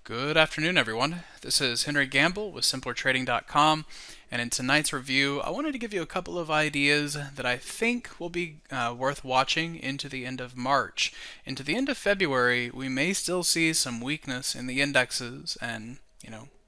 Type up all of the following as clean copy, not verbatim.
Good afternoon, everyone. This is Henry Gambell with SimplerTrading.com, and in tonight's review, I wanted to give you a couple of ideas that I think will be worth watching into the end of March. Into the end of February, we may still see some weakness in the indexes, and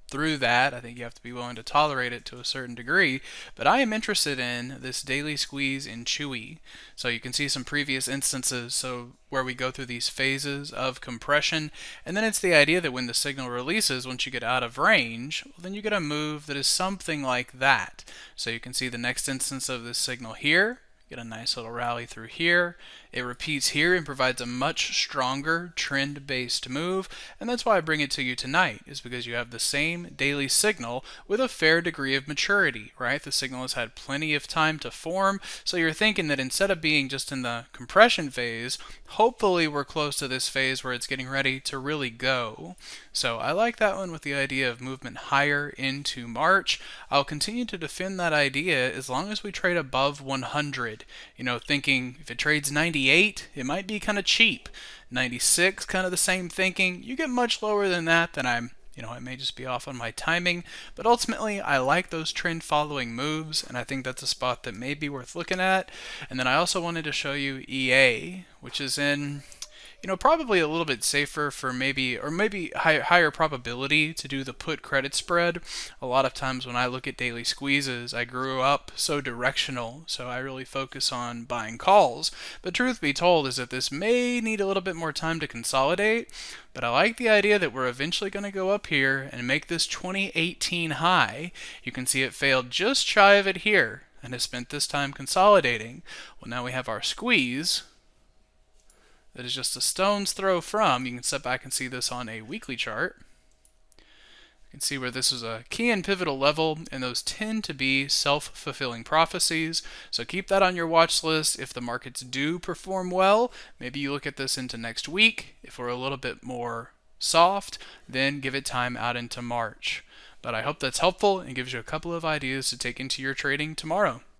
through that, I think you have to be willing to tolerate it to a certain degree. But I am interested in this daily squeeze in Chewy. So you can see some previous instances where we go through these phases of compression, and then it's the idea that when the signal releases, once you get out of range, well, then you get a move that is something like that. So you can see the next instance of this signal here. Get a nice little rally through here. It repeats here and provides a much stronger trend-based move, and that's why I bring it to you tonight, is because you have the same daily signal with a fair degree of maturity, right? The signal has had plenty of time to form, so you're thinking that instead of being just in the compression phase, hopefully we're close to this phase where it's getting ready to really go. So I like that one with the idea of movement higher into March. I'll continue to defend that idea as long as we trade above 100. Thinking if it trades 98, it might be kind of cheap. 96, kind of the same thinking. You get much lower than that, then I may just be off on my timing, but ultimately I like those trend following moves, and I think that's a spot that may be worth looking at. And then I also wanted to show you EA, which is in probably a little bit safer for maybe higher probability to do the put credit spread. A lot of times when I look at daily squeezes, I grew up so directional, so I really focus on buying calls. But truth be told is that this may need a little bit more time to consolidate, but I like the idea that we're eventually going to go up here and make this 2018 high. You can see it failed just shy of it here and has spent this time consolidating. Well, now we have our squeeze that is just a stone's throw from. You can step back and see this on a weekly chart. You can see where this is a key and pivotal level, and those tend to be self-fulfilling prophecies. So keep that on your watch list. If the markets do perform well, maybe you look at this into next week. If we're a little bit more soft, then give it time out into March. But I hope that's helpful and gives you a couple of ideas to take into your trading tomorrow.